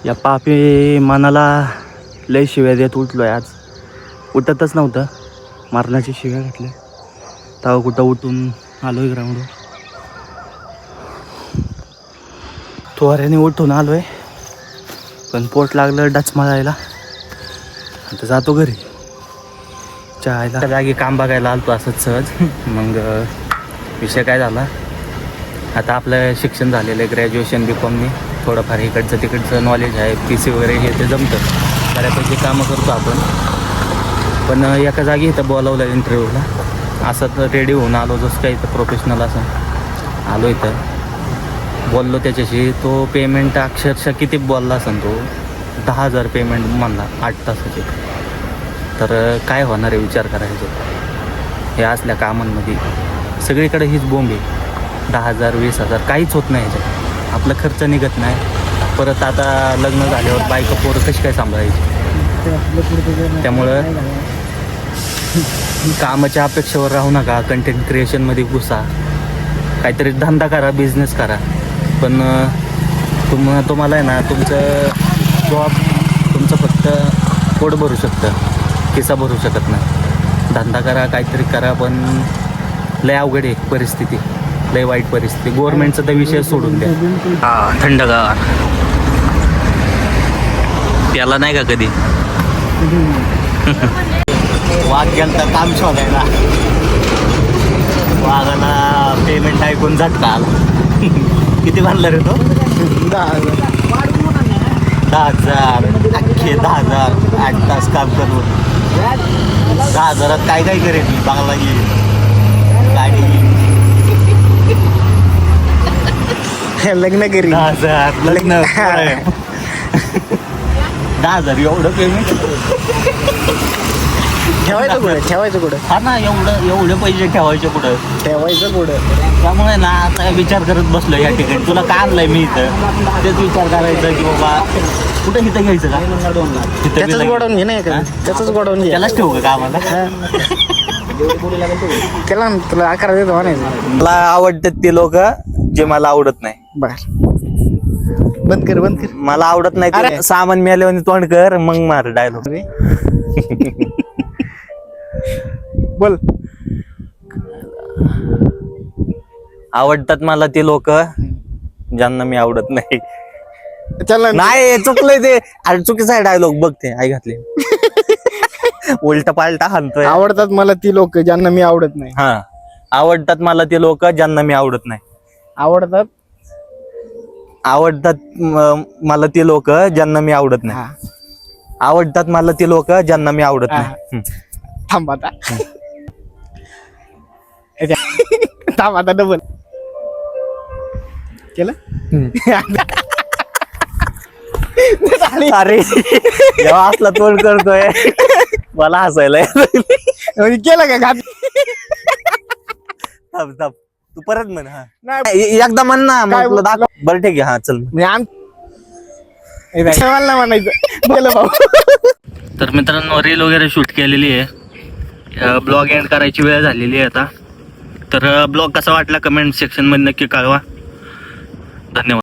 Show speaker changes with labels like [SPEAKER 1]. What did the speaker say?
[SPEAKER 1] या पापी मनाला लय शिव्या देत उठलो आहे. आज उठतच नव्हतं, मारण्याची शिव्या घातल्या. तेव्हा कुठं उठून आलो आहे ग्राउंडवर. थोड्याने उठून आलो आहे, पण पोट लागलं डच मारायला. आता जातो घरी चायला. जागी काम बघायला आलतो असंच सहज. मग विषय काय झाला, आता आपलं शिक्षण झालेलं आहे, ग्रॅज्युएशन B.Com. थोडंफार इकडचं तिकडचं नॉलेज आहे, PC वगैरे हे ते जमतं, बऱ्यापैकी कामं करतो आपण. पण एका जागी इथं बोलावलं इंटरव्ह्यूला. असं तर रेडी होऊन आलो, जसं काही इथं प्रोफेशनल असं आलो. इथं बोललो त्याच्याशी. तो पेमेंट अक्षरशः किती बोलला असेल तो, 10,000 पेमेंट म्हणला 8 तासाचे. तर काय होणार आहे विचार करायचं. हे असल्या कामांमध्ये सगळीकडे हीच बोंब आहे. 10,000 20,000 काहीच होत नाही ह्याच्यात. आपला खर्च निघत नाही. परत आता लग्न झाल्यावर बायका पोरं कशी काय सांभाळायची. त्यामुळं कामाच्या अपेक्षेवर राहू नका, कंटेंट क्रिएशनमध्ये घुसा, काहीतरी धंदा करा, बिझनेस करा. पण तुम्हाला आहे ना, तुमचं जॉब तुमचं फक्त पोट भरू शकतं, खिसा भरू शकत नाही. धंदा करा, काहीतरी करा, पण लय अवघड आहे परिस्थिती, लय वाईट परिस्थिती. गव्हर्नमेंटचा तर विषय सोडून द्या. थंडगार त्याला नाही का कधी. वाघ गेलता काम शोधायला, वाघाला पेमेंट ऐकून झटका आला. किती म्हणलं रे तो? 10,000 अख्खे 10,000 8 तास काम करून. 10,000 काय काय करेल मी, बांगला घेईल, गाडी घेईल.
[SPEAKER 2] लग्न करी.
[SPEAKER 1] 10,000 लग्न. 10,000 एवढं पेमेंट
[SPEAKER 2] ठेवायचं कुठं
[SPEAKER 1] हा ना. एवढे पैसे ठेवायचे कुठं. त्यामुळे ना आता विचार करत बसलो या ठिकाणी. तुला का आणलंय मी इथं, तेच विचार करायचं की बाबा कुठं इथं घ्यायचं का.
[SPEAKER 2] त्याच गोडवून घे नाही का, त्याच गोडवून घे.
[SPEAKER 1] त्यालाच ठेवू का आम्हाला.
[SPEAKER 2] त्याला तुला 11 देतो म्हणायचं.
[SPEAKER 1] मला आवडतात ते लोक जे मला आवडत नाही.
[SPEAKER 2] बर बंद कर
[SPEAKER 1] मला आवडत नाही ते. सामान मिळाल्यावर तोंड कर, मग मार डायलॉग.
[SPEAKER 2] बोल.
[SPEAKER 1] आवडतात मला ते लोक ज्यांना मी आवडत नाही.
[SPEAKER 2] चला
[SPEAKER 1] नाही, चुकलंय ते. अरे चुकीचा आहे डायलॉग. बघ ते आई घातले. उलटा पालटा हाणतोय.
[SPEAKER 2] आवडतात मला ती लोक ज्यांना मी आवडत नाही.
[SPEAKER 1] हा, आवडतात मला ते लोक ज्यांना मी आवडत नाही.
[SPEAKER 2] आवडतात
[SPEAKER 1] मला ते लोक ज्यांना मी आवडत नाही. आवडतात मला ते लोक ज्यांना मी आवडत नाही.
[SPEAKER 2] थांब आता. थांब आता डबल केलं.
[SPEAKER 1] अरे जेव्हा असला तोंड करतोय मला हसायला
[SPEAKER 2] केलं का घात.
[SPEAKER 1] थांब तू परत म्हण. हा एकदा म्हण ना, मग तुला दाखव. बरं ठीक आहे. हा चल.
[SPEAKER 2] म्हणायचं गेलं भाऊ.
[SPEAKER 1] तर मित्रांनो, रील वगैरे शूट केलेली आहे. ब्लॉग एंड करायची वेळ झालेली आहे आता. तर ब्लॉग कसा वाटला कमेंट सेक्शन मध्ये नक्की कळवा. धन्यवाद.